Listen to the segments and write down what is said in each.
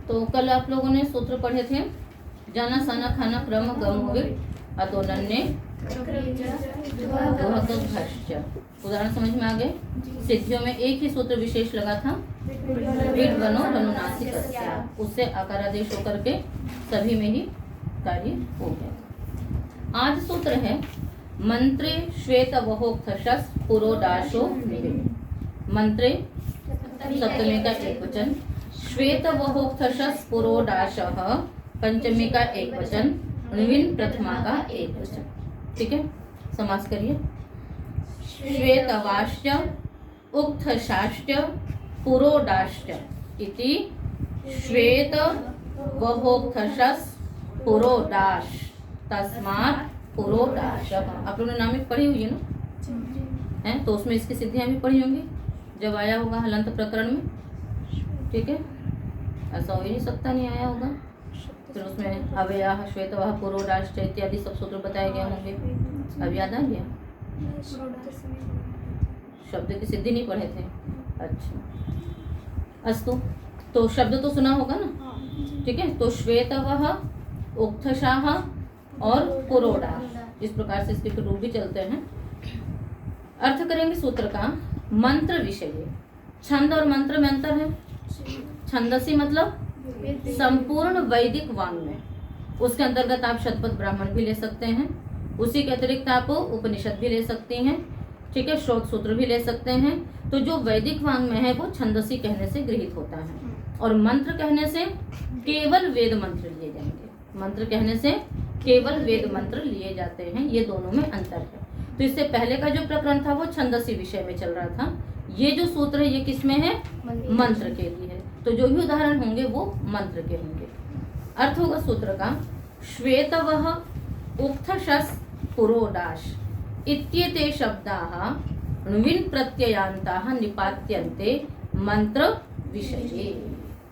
तो कल आप लोगों ने सूत्र पढ़े थे, जाना साना खाना क्रम गम हुए अतोनन्य उदाहरण समझ में आ गए। सिद्धियों में एक ही सूत्र विशेष लगा था, ईट बनो अनुनासिक, उससे आकारादेश होकर के सभी में ही कार्य हो गया। आज सूत्र है मंत्रे श्वेत वहोक्थशस पुरोडाशो निवे। मंत्रे सप्तमी का एक वचन, श्वेत वहोक्थशस पुरोडाशः पंचमी का एक वचन, निविन प्रथमा का एक वचन। ठीक है, समास करिए। श्वेतवाश्च उक्थशाश्च पुरोडाश्च इति श्वेत वहोक्थशस पुरोडाश तस्मात् पुरोडाश। आप लोगों ने नामिक पढ़ी हुई है ना, है तो उसमें इसकी सिद्धियां भी पढ़ी होंगी जब आया होगा हलंत प्रकरण में। ठीक है, ऐसा हो ही नहीं सकता नहीं आया होगा। फिर उसमें अव्ययः श्वेतवः पुरोडाश्च इत्यादि सब सूत्र बताए गए होंगे। अब याद आ गया? शब्द की सिद्धि नहीं पढ़े थे? अच्छा, अस्तु। तो शब्द तो सुना होगा ना? ठीक है, तो श्वेतवः, उक्थशाः और पुरोडाश, इस प्रकार से इसके रूप भी चलते हैं। अर्थ करेंगे सूत्र का। मंत्र विषय, छंद और मंत्र में अंतर है। छंदसी मतलब संपूर्ण वैदिक वाङ्मय, उसके अंतर्गत आप शतपथ ब्राह्मण भी ले सकते हैं, उसी के अतिरिक्त आप उपनिषद भी ले सकते हैं। ठीक है, श्रोत सूत्र भी ले सकते हैं। तो जो वैदिक वाङ्मय है वो छंदसी कहने से गृहीत होता है, और मंत्र कहने से केवल वेद मंत्र लिए जाएंगे। मंत्र कहने से केवल वेद मंत्र लिए जाते हैं, ये दोनों में अंतर है। तो इससे पहले का जो प्रकरण था वो छंदसी विषय में चल रहा था। ये जो सूत्र है ये किसमें है? मंत्र के लिए है। तो जो भी उदाहरण होंगे वो मंत्र के होंगे। अर्थ होगा सूत्र का, श्वेतवः उक्थशस पुरोडाश इत्येते शब्दाः ण्विन् प्रत्ययान्ताः निपात्यन्ते मंत्र विषये,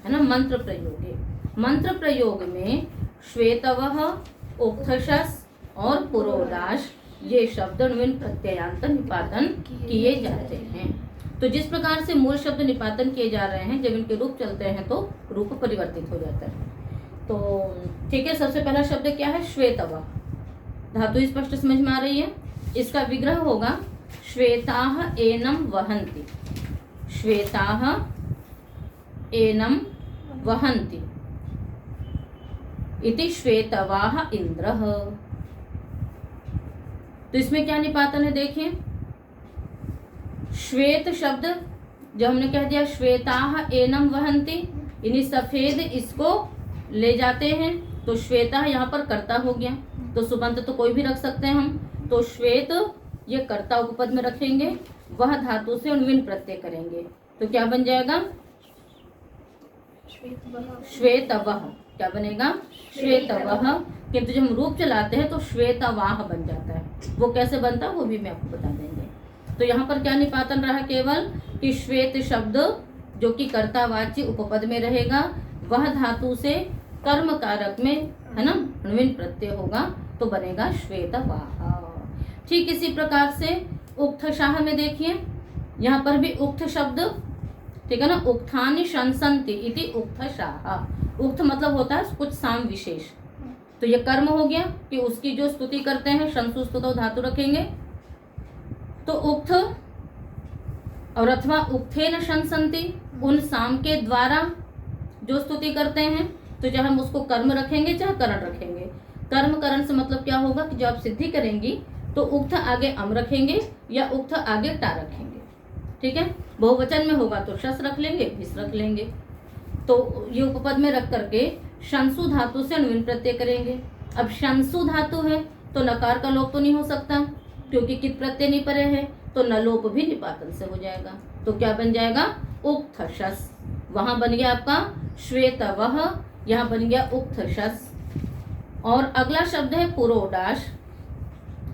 है ना, मंत्र प्रयोगे। मंत्र प्रयोग में श्वेतवः, उक्थशस और पुरोडाश ये शब्द ण्विन् प्रत्ययांत निपातन किए जाते हैं। तो जिस प्रकार से मूल शब्द निपातन किए जा रहे हैं, जब इनके रूप चलते हैं तो रूप परिवर्तित हो जाता है। तो ठीक है, सबसे पहला शब्द क्या है? श्वेतवः। धातु स्पष्ट समझ में आ रही है। इसका विग्रह होगा श्वेताः एनम वहन्ति। श्वेताः एनम वहन्ति इति श्वेतवाः इंद्रः। तो इसमें क्या निपातन है देखिए। श्वेत शब्द जो हमने कह दिया, श्वेताः एनम वहन्ति, यानी सफेद इसको ले जाते हैं। तो श्वेता यहाँ पर कर्ता हो गया, तो सुबंत तो कोई भी रख सकते हैं हम। तो श्वेत ये कर्ता उपपद में रखेंगे, वह धातु से ण्विन् प्रत्यय करेंगे, तो क्या बन जाएगा? श्वेतवः। क्या बनेगा? श्वेतवः। किंतु जब हम रूप चलाते हैं तो श्वेतवाह बन जाता है। वो कैसे बनता है वो भी मैं आपको बता देंगे। तो यहाँ पर क्या निपातन रहा? केवल कि श्वेत शब्द जो कि कर्तावाच्य उपपद में रहेगा, वह धातु से कर्म कारक में, है ना, ण्विन् प्रत्यय होगा, तो बनेगा श्वेतवाह। ठीक इसी प्रकार से उक्थशाः में देखिए, यहाँ पर भी उक्त शब्द, ठीक है ना, उक्थानि शंसन्ति इति उक्थशाः। उक्त मतलब होता है कुछ साम विशेष। तो ये कर्म हो गया कि उसकी जो स्तुति करते हैं, शंसु स्तुतो धातु रखेंगे, तो उक्त और अथवा उक्थेन शंसन्ति, उन साम के द्वारा जो स्तुति करते हैं, तो चाहे हम उसको कर्म रखेंगे चाहे करण रखेंगे। कर्म करण से मतलब क्या होगा कि जब आप सिद्धि करेंगी तो उक्त आगे अम रखेंगे या उक्त आगे टा रखेंगे। ठीक है, बहुवचन में होगा तो शस रख लेंगे, भिस रख लेंगे। तो ये उपपद में रख करके शंसु धातु से ण्विन् प्रत्यय करेंगे। अब शंसु धातु है तो नकार का लोप तो नहीं हो सकता, क्योंकि कित प्रत्यय नहीं परे है, तो न लोप भी निपातन से हो जाएगा। तो क्या बन जाएगा? उक्थशस। वहां बन गया आपका श्वेतवः, यहाँ बन गया उक्थशस। और अगला शब्द है पुरोडाश।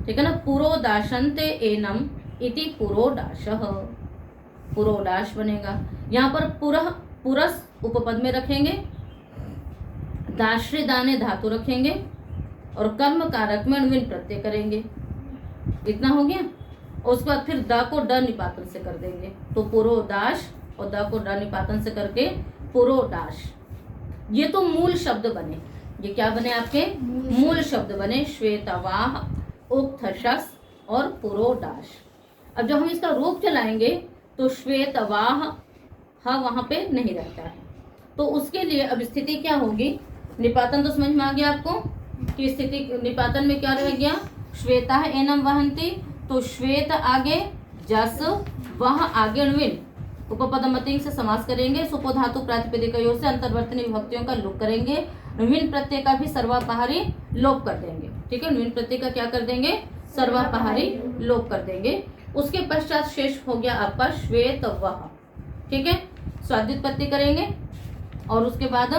ठीक है ना, पुरोदाशन्ते एनम इति पुरोडाशः। पुरोडाश बनेगा। यहाँ पर पुरः पुरस उपपद में रखेंगे, दाश्री दाने धातु रखेंगे और कर्म कारक में ण्विन् प्रत्यय करेंगे। इतना हो गया। और उसके बाद फिर द को ड निपातन से कर देंगे, तो पुरोदाश, और द को ड निपातन से करके पुरोडाश। ये तो मूल शब्द बने, ये क्या बने आपके मूल शब्द बने, श्वेतवाह, उक्थशस और पुरोडाश। अब जब हम इसका रूप चलाएंगे तो श्वेतवाह वहां पे नहीं रहता है, तो उसके लिए अब स्थिति क्या होगी, निपातन तो समझ में आ गया आपको कि स्थिति निपातन में क्या रह गया, श्वेता एनम वहंती, तो श्वेत आगे जस, वह आगे ण्विन, उपपदमति से समास करेंगे, सुपो धातु प्रातिपदिकयों से अंतर्वर्तनी विभक्तियों का लोप करेंगे, ण्विन प्रत्यय का भी सर्वापहारी लोप कर देंगे। ठीक है, ण्विन प्रत्यय का क्या कर देंगे, सर्वापहारी लोप कर देंगे। उसके पश्चात शेष हो गया आपका श्वेतवह। ठीक है, स्वादित्पत्ति करेंगे और उसके बाद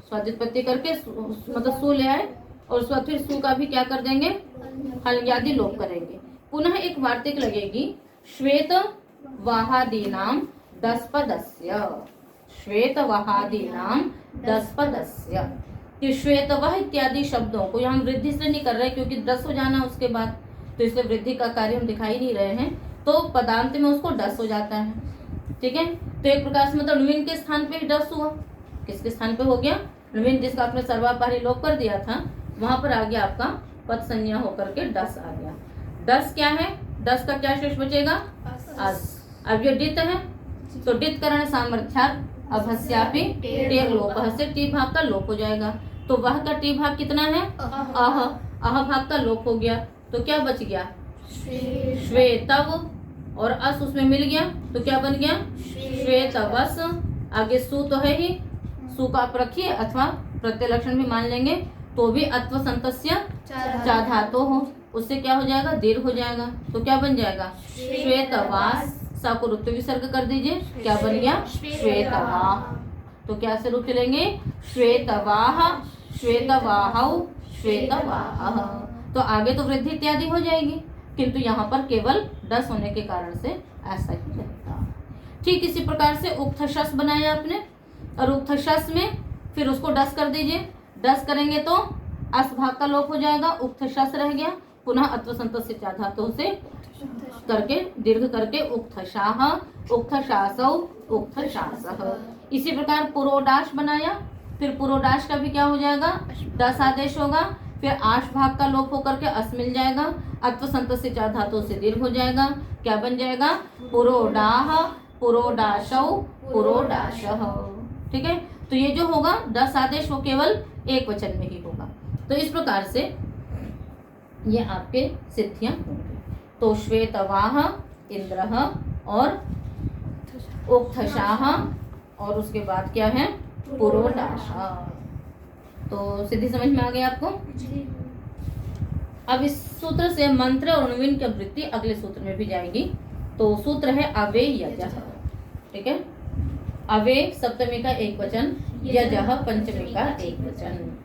स्वादित्पत्ति करके मतलब सु ले आए और उसके बाद फिर सु का भी क्या कर देंगे, हलयादि लोप करेंगे। पुनः एक वार्तिक लगेगी, श्वेत वाहादीनाम दस्पदस्य, श्वेत वाहादीनाम दस्पदस्य। ये श्वेत वह इत्यादि शब्दों को यहाँ वृद्धि से नहीं कर रहे क्योंकि दस हो जाना उसके बाद, तो इसलिए वृद्धि का कार्य हम दिखाई नहीं रहे हैं, तो पदांत में उसको डस हो जाता है। ठीक है, तो एक प्रकार से मतलब ण्विन के स्थान पे डस हुआ, किसके स्थान पे हो गया, ण्विन जिसका आपने सर्वापहारी लोप कर दिया था वहां पर आ गया आपका पद संज्ञा होकर के डस आ गया। डस क्या है, डस का क्या शेष बचेगा, अस। अब ये डित है तो डित करण सामर्थ्यात् अभस्यापि टेर लोप से टी भाग का लोप हो जाएगा, तो वह का टी भाग कितना है, अह भाग का लोप हो गया, तो क्या बच गया, श्वेतव, और अस उसमें मिल गया तो क्या बन गया, श्वेतवस। आगे सु तो है ही, सु का आप रखिए अथवा प्रत्यय लक्षण भी मान लेंगे, तो भी अत्व संतस्य चा धातु हो, उससे क्या हो जाएगा, दीर्घ हो जाएगा, तो क्या बन जाएगा, श्वेतवास। सा को रुत्व विसर्ग कर दीजिए, क्या बन गया, श्वेतवाह। तो क्या से रूप चलेंगे, श्वेतवाह, श्वेतवाहौ, श्वेतवाह। तो आगे तो वृद्धि इत्यादि हो जाएगी, किंतु यहाँ पर केवल डस होने के कारण से ऐसा ही रहता। ठीक इसी प्रकार से उक्थशस बनाया आपने, और उक्थशस में फिर उसको डस कर दीजिए, डस करेंगे तो अस भाग का लोप हो जाएगा, उक्थशस रह गया, पुनः अत्व संतस्य चा धातु से करके दीर्घ करके उक्थशाह, उक्थशासौ, उक्थशासः। इसी प्रकार पुरोडाश बनाया, फिर पुरोडाश का भी क्या हो जाएगा, दस आदेश होगा, फिर आश भाग का लोप होकर के अस मिल जाएगा, अत्व संतस्य चा धातु से दीर्घ हो जाएगा, क्या बन जाएगा, पुरोडाह, पुरोडाशौ, पुरोडाशः। ठीक है, तो ये जो होगा 10 आदेश वो केवल एक वचन में ही होगा। तो इस प्रकार से ये आपके सिद्धियां होंगी। तो श्वेतवाह, इंद्रः और उक्थशाह, और उसके बाद क्या है, पुरोडाशा। तो सिद्धि समझ में आ गई आपको। अब इस सूत्र से मंत्र और ण्विन की वृत्ति अगले सूत्र में भी जाएगी। तो सूत्र है अवे यजः। ठीक है, अवे सप्तमी का एक वचन, यजः पंचमी का एक वचन।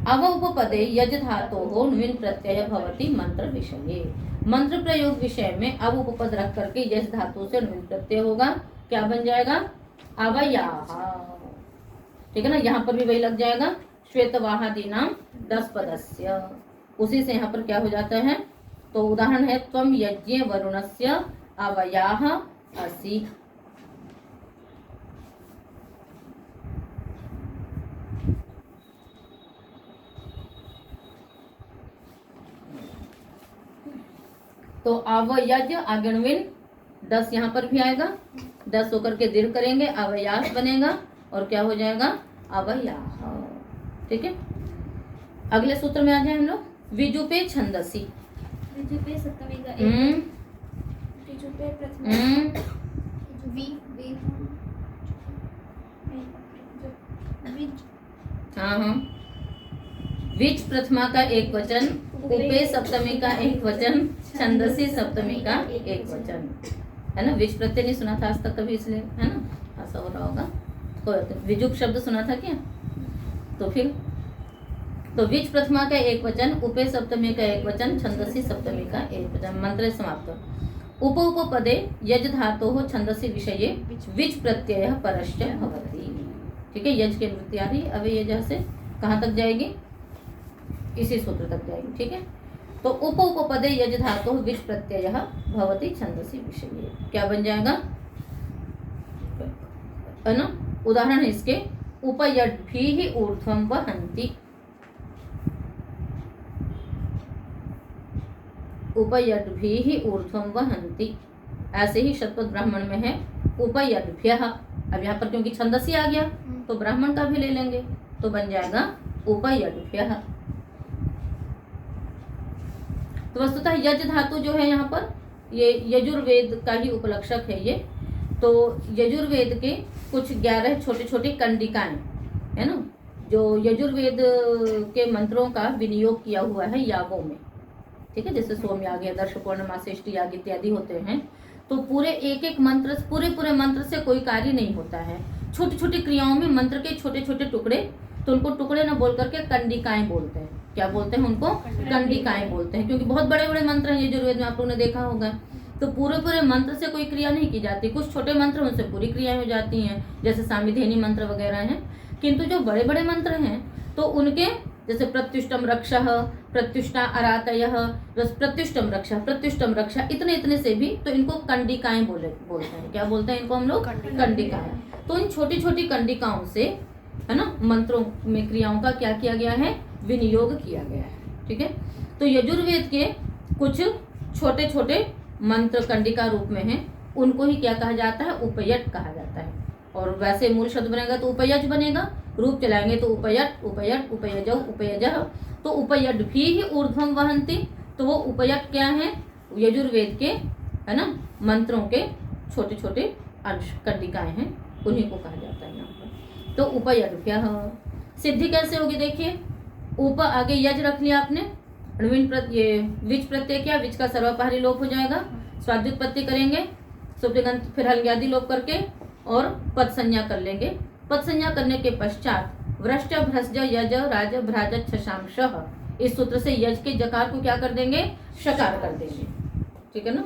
अव उपपदे यज धातोः ण्विन प्रत्यय भवति मंत्र विषये। मंत्र प्रयोग विषय में अव उपपद रख करके यज धातु से ण्विन प्रत्यय होगा, क्या बन जाएगा, अवयाः। ठीक है ना, यहाँ पर भी वही लग जाएगा, श्वेतवाहादीनां दस्पदस्य। उसी से यहाँ पर क्या हो जाता है, तो उदाहरण है त्वं यज्ञे वरुणस्य अवयाः असि। तो अवयज आगणविन 10 यहाँ पर भी आएगा, 10 होकर के दीर्घ करेंगे, अवयास बनेगा और क्या हो जाएगा, अवयाह। ठीक है, अगले सूत्र में आ जाए हम लोग, विजुपे छंदसी। विजुपे सप्तमी का एक, विजुपे प्रथमा हाँ, विच प्रथमा का एक वचन, उपे सप्तमी का एक वचन, छंदसी सप्तमी का एक वचन, है ना। विच प्रत्यय नहीं सुना था आज तक कभी, इसलिए है ना ऐसा हो रहा होगा। तो विजुक शब्द सुना था क्या, तो फिर तो विच प्रथमा का एक वचन, उपे सप्तमी का एक वचन, छंदसी सप्तमी का एक वचन। मंत्र समाप्त। उप उपपदे यज धातोः छंदसी विषये विच प्रत्ययः परश्च भवति। ठीक है, यज की वृत्ति आ रही, अवे यज से कहाँ तक जाएगी, इसी सूत्र तक जाएगी। ठीक है, तो उप उपपदे यज धातुः विच प्रत्ययः भवति छंदसी विषये, क्या बन जाएगा, है ना, उदाहरण है इसके उपयद्भिः ऊर्ध्वं वहन्ति, उपयद्भिः ऊर्ध्वं वहन्ति। ऐसे ही शतपथ ब्राह्मण में है उपयद्भ्यः। अब यहाँ पर क्योंकि छंदसी आ गया तो ब्राह्मण का भी ले लेंगे, तो बन जाएगा उपयद्भ्यः। तो वस्तुतः यज धातु जो है यहाँ पर ये यजुर्वेद का ही उपलक्षक है ये। तो यजुर्वेद के कुछ 11 छोटे छोटे कंडिकाएं है ना, जो यजुर्वेद के मंत्रों का विनियोग किया हुआ है यागों में, ठीक है। जैसे सोमयाग, दर्श पूर्णिमा, श्रेष्ठ याग इत्यादि होते हैं। तो पूरे एक एक मंत्र, पूरे मंत्र से कोई कार्य नहीं होता है। छोटी छोटी क्रियाओं में मंत्र के छोटे छोटे टुकड़े, तो उनको टुकड़े न बोल करके कंडिकाएं बोलते हैं। क्या बोलते हैं उनको? कंडिकाएं बोलते हैं, क्योंकि बहुत बड़े बड़े मंत्र हैं यजुर्वेद में, आप लोगों ने देखा होगा। तो पूरे मंत्र से कोई क्रिया नहीं की जाती, कुछ छोटे मंत्र उनसे पूरी क्रिया हो जाती हैं, जैसे सामिधेनी मंत्र वगैरह हैं। किंतु जो बड़े बड़े मंत्र हैं तो उनके जैसे प्रत्युष्टम रक्षः, प्रत्युष्टा अरातयः, प्रत्युष्टम रक्षा, इतने से भी तो इनको कंडिकाएं बोलते हैं। क्या बोलते हैं इनको हम लोग? कंडिकाएं। तो इन छोटी छोटी कंडिकाओं से है ना मंत्रों में क्रियाओं का क्या किया गया है? विनियोग किया गया है, ठीक है। तो यजुर्वेद के कुछ छोटे छोटे मंत्र कंडिका रूप में हैं, उनको ही क्या कहा जाता है? उपयट कहा जाता है। और वैसे मूल शब्द बनेगा तो उपयज बनेगा, रूप चलाएंगे तो उपयट, उपयट, उपयजौ, उपयजः। तो उपयद्भिः ऊर्ध्वं वहन्ति, तो वो उपयट क्या है? यजुर्वेद के है ना मंत्रों के छोटे छोटे अंश कंडिकाएं हैं, उन्हीं को कहा जाता है यहाँ पर। तो उपयद्भ्यः सिद्धि कैसे होगी? देखिए, उप आगे यज रख लिया आपने, ये विच प्रत्यय किया, विच का सर्वपहारी लोप हो जाएगा, स्वाद्युत्पत्ति करेंगे, सुप्तिगंत फिर हल्ग्यादि लोप करके और पद संज्ञा कर लेंगे। पद संज्ञा करने के पश्चात वृष्ट भ्रस्ज यज राज भ्राज छशांशः, इस सूत्र से यज के जकार को क्या कर देंगे? शकार कर देंगे, ठीक है ना।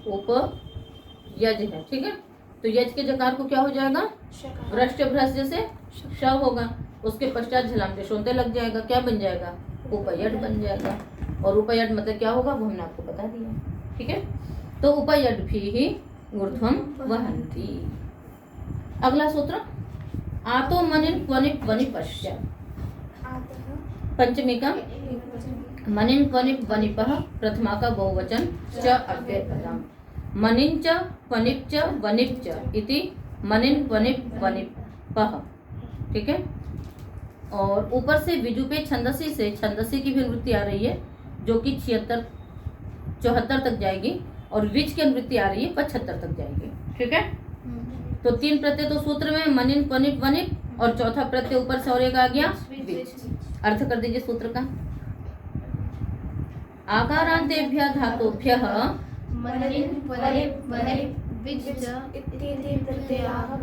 उप यज है, ठीक है। तो यज के जकार को क्या हो जाएगा? वृष्ट भ्रस्ज से श होगा, उसके पश्चात झलाम देशोंते लग जाएगा, क्या बन जाएगा? उपयड बन जाएगा। और उपयड मतलब क्या होगा वो हमने आपको बता दिया, ठीक है। तो उपयद्भिः ऊर्ध्वं वहन्ति। अगला सूत्र आतो मनिन् क्वनिप् वनिपश्च, पंचमी का मनिन् क्वनिप् वनिपः, प्रथमा का बहुवचन च अव्ययपदम्। मनिन् च क्वनिप् च वनिप् च इति मनिन् क्वनिप् वनिपः, ठीक है। और ऊपर से विजुपे छंदसी से छंदसी की भी अनुवृत्ति आ रही है, जो कि 74 तक जाएगी, और विच की अनुवृत्ति आ रही है 75 तक जाएगी, ठीक है। तो 3 प्रत्यय तो सूत्र में मनिन् क्वनिप् वनिप्, और चौथा प्रत्यय ऊपर से और एक आ गया विच। अर्थ कर दीजिए सूत्र का। आकारांतेभ्यः धातुभ्यः मनिन् क्वनिप् वनिप् विच इत्येते प्रत्ययाः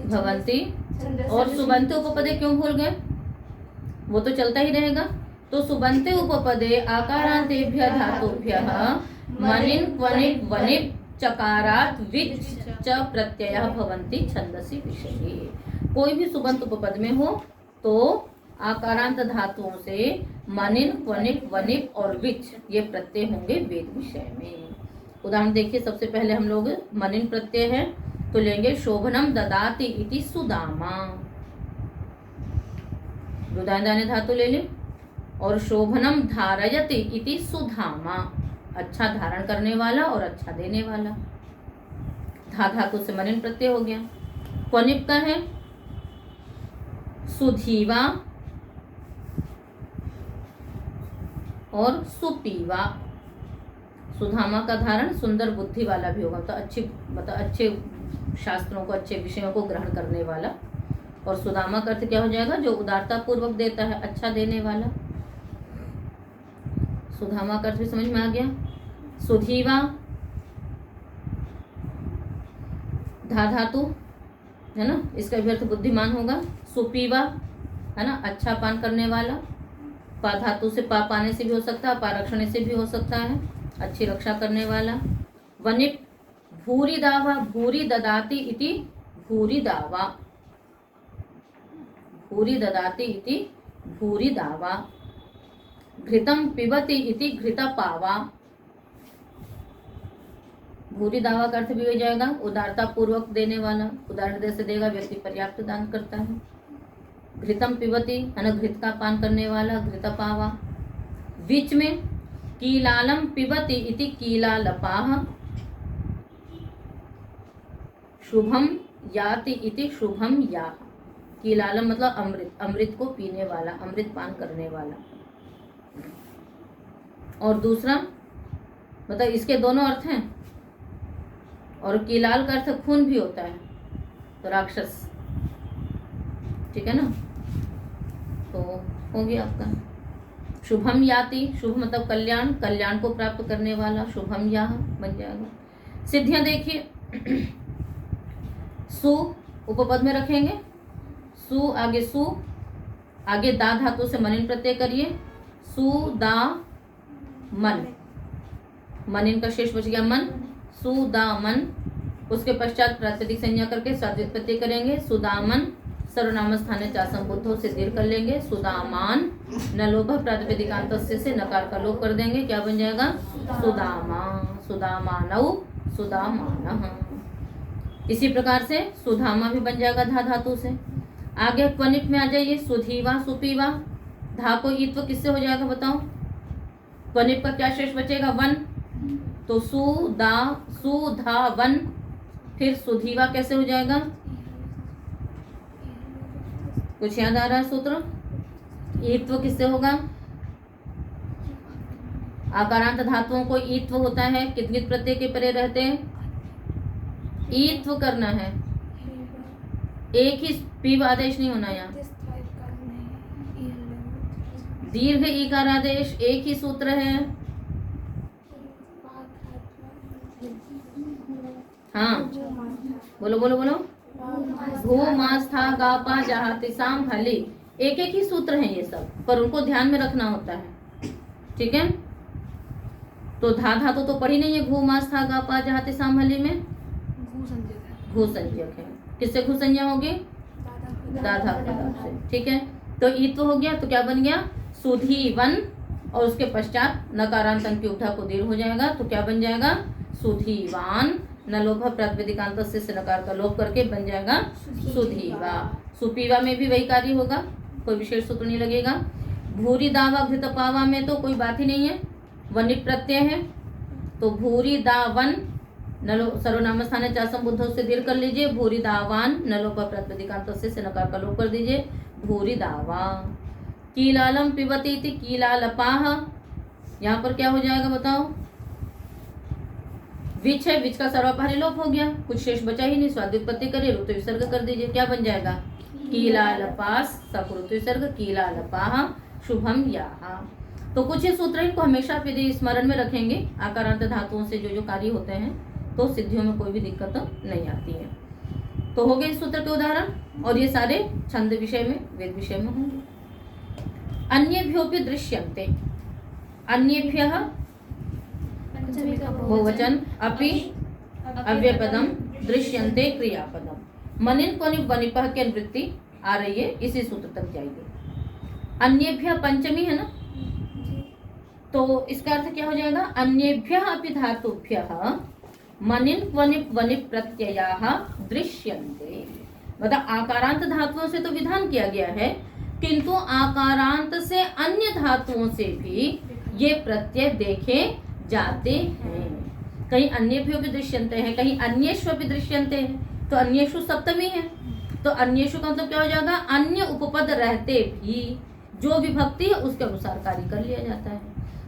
भवन्ति। और सुबंते उपपदे क्यों भूल गए? वो तो चलता ही रहेगा। तो सुबंते उपपदे आकारांतेभ्यः धातुभ्यः मनिन् क्वनिप् वनिप् चकारात् विच च प्रत्ययः भवन्ति छंदसि विषये। कोई भी सुबंत उपपद में हो तो आकारांत धातुओं से मनिन् क्वनिप् वनिप् और विच ये प्रत्यय होंगे वेद विषय में। उदाहरण देखिए, सबसे पहले हम लोग मनिन् प्रत्यय है तो लेंगे शोभनम ददाति इति सुदामा, रुदाने धातु ले ले, और शोभनम धारयति इति सुधामा, अच्छा धारण करने वाला और अच्छा देने वाला। धा धातु से मनिन् प्रत्यय हो गया। क्वनिप् का है सुधीवा और सुपीवा। सुधामा का धारण सुंदर बुद्धि वाला भी होगा, तो अच्छे शास्त्रों को, अच्छे विषयों को ग्रहण करने वाला। और सुदामा का अर्थ क्या हो जाएगा? जो उदारता पूर्वक देता है, अच्छा देने वाला। सुधामा का अर्थ भी समझ में आ गया। सुधीवा धा धातु है ना, इसका भी अर्थ बुद्धिमान होगा। सुपीवा है ना, अच्छा पान करने वाला। पा धातु से पा पाने से भी हो सकता है, पारक्षण से भी हो सकता है, अच्छी रक्षा करने वाला। वनिप् भूरि दावा, भूरि ददाति इति भूरि दावा, भूरि ददाति इति भूरि दावा। घृतम पिबति इति घृतपावा। भूरी दावा का अर्थ भी हो जाएगा उदारता पूर्वक देने वाला, उदाहरण जैसे देगा व्यक्ति पर्याप्त दान करता है। घृतम पिबति है ना, घृत का पान करने वाला, घृतपावा। बीच में कीलालम पिबति इति कीलालपाह। शुभम याति इति शुभम याह। कीलालम मतलब अमृत, अमृत को पीने वाला, अमृत पान करने वाला। और दूसरा मतलब इसके दोनों अर्थ हैं। और कीलाल का अर्थ खून भी होता है, तो राक्षस, ठीक है ना। तो हो गया आपका शुभम याति, शुभ मतलब कल्याण, कल्याण को प्राप्त करने वाला, शुभम याह बन जाएगा। सिद्धियां देखिए, सु उपपद में रखेंगे, सु आगे दा धातु से मनिन प्रत्यय करिए, सु दा मन, मनिन का शेष बच गया मन, सुदामन। उसके पश्चात प्रातिपदिक संज्ञा करके सात्विक प्रत्यय करेंगे, सुदामन। सर्वनाम स्थाने चासम बुद्धों से दीर्घ कर लेंगे, सुदामान। न लोभ प्रातिपदिकांत से नकार का लोप कर देंगे, क्या बन जाएगा सुदामा, सुदामानौ, सुदामान। इसी प्रकार से सुधामा भी बन जाएगा धा धातु से। आगे क्वनिक में आ जाइए, सुधीवा सुपीवा। धा को ईत्व किससे हो जाएगा बताओ? क्वनिक का क्या शेष बचेगा? वन। तो सुधा वन। फिर सुधीवा कैसे हो जाएगा? कुछ याद आ रहा है सूत्र? ईत्व किससे होगा? आकारांत धातुओं को ईत्व होता है, कितने प्रत्यय के परे रहते हैं? ईत्व करना है, एक ही पीव आदेश नहीं होना। यहाँ दीर्घ ईकार आदेश, एक ही सूत्र है। हाँ बोलो बोलो बोलो। भू मास था गा पा जहा तिसाम हली, एक एक ही सूत्र हैं ये सब, पर उनको ध्यान में रखना होता है, ठीक है। तो धा धातु तो पढ़ी नहीं है, घू मास था गा पा जहा तिसाम हली में घू संज्ञक है। किससे घू संज्ञा होगी? दाधा से, ठीक है। तो ईत्व हो गया, तो क्या बन गया? सुधी वन। और उसके पश्चात नकारांत की उठा को दीर्घ हो जाएगा, तो क्या बन जाएगा? सुधीवान। न लोभ प्रातिपदिकांत से नकार का लोप करके बन जाएगा सुधीवा। सुपीवा में भी वही कार्य होगा, कोई विशेष सूत्र नहीं लगेगा। भूरी दावा घृत पावा में तो कोई बात ही नहीं है, वनिक प्रत्यय है। तो भूरी दावन सर्वनाम स्थाने चासम बुद्धों से दीर्घ कर लीजिए, भूरी दावान। न लोभ प्रातिपदिकांत से नकार का लोप कर दीजिए, भूरी दावा। कीलालम पिबती थी कीलालपाह, यहाँ पर क्या हो जाएगा बताओ? विच है, विच का सर्वपहारी लोप हो गया, कुछ शेष बचा ही नहीं। स्वादिक प्रत्यय करिए, ऋतु विसर्ग कर दीजिए, क्या बन जाएगा? कीलालपास सकृत विसर्ग कीलालपाह शुभम याहा। तो कुछ ही सूत्र इनको हमेशा आप यदि स्मरण में रखेंगे, आकारांत धातुओं से जो जो कार्य होते हैं, तो सिद्धियों में कोई भी दिक्कत नहीं आती है। तो हो गए सूत्र के उदाहरण, और ये सारे छंद विषय में, वेद विषय में होंगे। अन्येभ्योऽपि दृश्यन्ते, अन्येभ्यः बहुवचन, अपि अव्ययपदम, दृश्यन्ते क्रियापदम। मनिन क्वनिप वनिपः की अनुवृत्ति आ रही है, इसी सूत्र तक जाएगी। अन्येभ्य पंचमी है ना, तो इसका अर्थ क्या हो जाएगा? अन्येभ्यः अपि धातुभ्यः मनिन क्वनिप वनिप प्रत्ययाः दृश्यन्ते। मतलब आकारांत धातुओं से तो विधान किया गया है, किंतु आकारांत से अन्य धातुओं से भी ये प्रत्यय देखे जाते हैं। कहीं अन्येभ्यो भी दृश्यन्ते हैं, कहीं अन्येषु भी दृश्यन्ते हैं। तो अन्येषु सप्तमी है, तो अन्येषु का मतलब क्या हो जाएगा? अन्य उपपद रहते भी जो विभक्ति है उसके अनुसार कार्य कर लिया जाता है।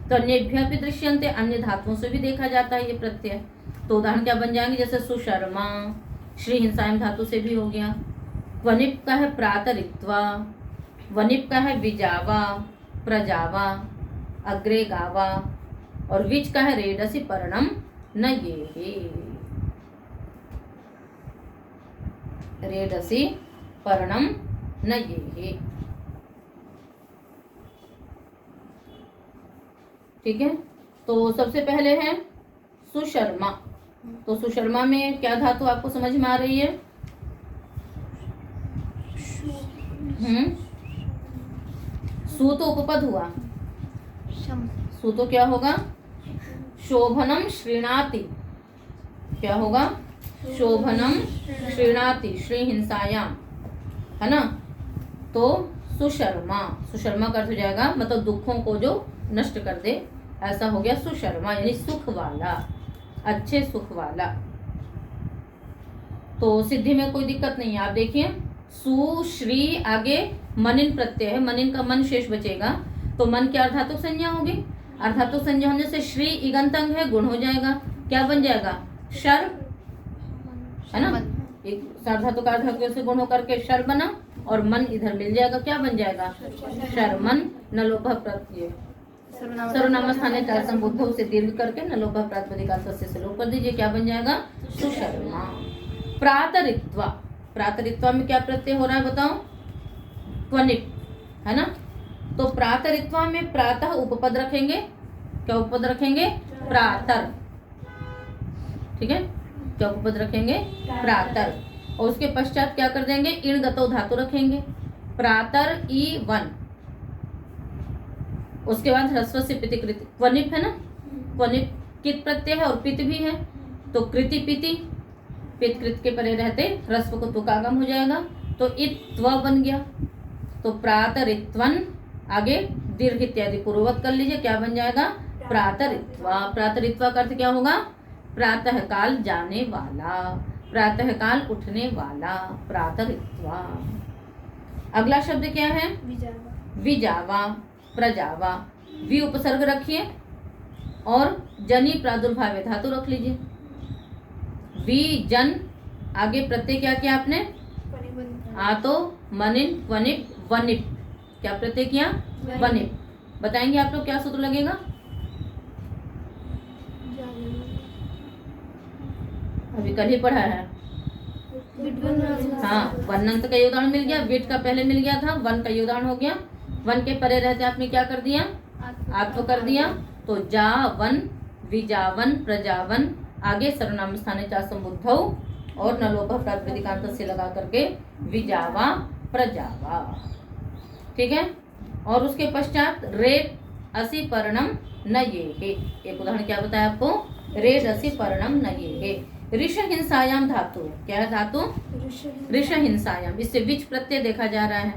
तो अन्येभ्य भी दृश्यन्ते, अन्य धातुओं से भी देखा जाता है ये प्रत्यय। तो उदाहरण क्या बन जाएंगे? जैसे सुशर्मा, श्री हिंसायम धातु से भी हो गया। वनिप का है प्रातरित्वा, वनिप का है विजावा, प्रजावा, अग्रे गावा, और विच का है रेडसी पर्णम न ये, रेडसी पर्णम न ये, ठीक है। तो सबसे पहले है सुशर्मा। तो सुशर्मा में क्या धातु आपको समझ में आ रही है? सु तो उपपद हुआ, शम सु तो क्या होगा? शोभनम श्रीणाति। क्या होगा? शोभनम श्रीणाति, श्री हिंसायाम, है ना। तो सुशर्मा, सुशर्मा का अर्थ हो जाएगा मतलब दुखों को जो नष्ट कर दे, ऐसा हो गया सुशर्मा, यानी सुख वाला, अच्छे सुख वाला। तो सिद्धि में कोई दिक्कत नहीं है। आप देखिए सु श्री आगे मनिन प्रत्यय है, मनिन का मन शेष बचेगा, तो मन की अर्धातुक संज्ञा होगी। अर्धातुक संज्ञा होने से श्री इगंतंग है, गुण हो जाएगा, क्या बन जाएगा? शर, है ना। एक सार्वधातुक अर्धातुक से गुण होकर के शर बना, और मन इधर मिल जाएगा, क्या बन जाएगा? शर्मन। न लोभ प्रत्यय सर्वनाम स्थाने चार संबुद्ध से दीर्घ करके न लोभ प्रातिपदिकांत से लोप कर दीजिए, क्या बन जाएगा? सुशर्मा। प्रातरित्वा, प्रातरित्वा में क्या प्रत्यय हो रहा है बताओ? त्वनित, है ना। तो प्रातरित्वा में प्रातः उपपद रखेंगे, क्या उपपद रखेंगे? प्रातर, ठीक है, क्या उपपद रखेंगे? प्रातर। और उसके पश्चात क्या कर देंगे? इण गतो धातु रखेंगे, प्रातर ई वन। उसके बाद ह्रस्व से पिति कृति, क्वनिप है ना, क्वनिप कित प्रत्यय है और पित भी है, तो कृति पिति, पित कृत के परे रहते ह्रस्व को तुकागम हो जाएगा, तो इत्व बन गया। तो प्रातरित्वन आगे दीर्घ इत्यादि पूर्ववत कर लीजिए, क्या बन जाएगा? प्रातरित्वा। प्रातरित्वा का अर्थ क्या होगा? प्रातः काल जाने वाला, प्रातः काल उठने वाला, प्रातरित्वा। अगला शब्द क्या है? विजावा, प्रजावा। वि उपसर्ग रखिए और जनी प्रादुर्भाव धातु रख लीजिए। वि जन आगे प्रत्यय क्या किया आपने? आतो मनिन वनिप वनिप, क्या प्रत्यय किया? वनिप। बताएंगे आप लोग क्या सूत्र लगेगा? अभी कल ही पढ़ा है। हाँ, वनंत का उदाहरण मिल गया, विट का पहले मिल गया था, वन का उदाहरण हो गया। वन के परे रहते आपने क्या कर दिया? आत्व कर दिया। तो जा वन, विजावन, प्रजावन, आगे सर्वनाम स्थाने चा संबुद्धौ और न लोभ प्रातिपदिकांत से लगा करके विजावा प्रजावा, ठीक है। और उसके पश्चात रेत असि पर्णम न ये हे। एक उदाहरण क्या बताया आपको? रेत असि पर्णम न ये हे। ऋष हिंसायाम धातु, क्या है धातु? ऋष हिंसायाम। इससे विच प्रत्यय देखा जा रहा है,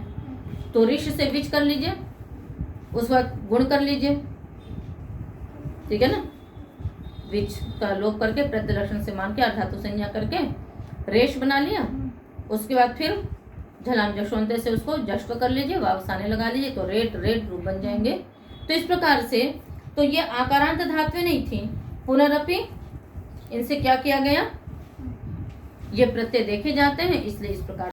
तो ऋष से विच कर लीजिए, उस वक्त गुण कर लीजिए, ठीक है ना। विच का लोप करके प्रत्यय लक्षण से मान के अर्धातु संज्ञा करके रेश बना लिया। उसके बाद फिर झलाम जशवंते से उसको जश्व कर लीजिए, वावसाने लगा लीजिए, तो रेट रेट रूप बन जाएंगे। तो इस प्रकार से तो ये आकारांत धातुएं नहीं थी, पुनरअपि इनसे क्या किया गया? ये प्रत्यय देखे जाते हैं, इसलिए इस प्रकार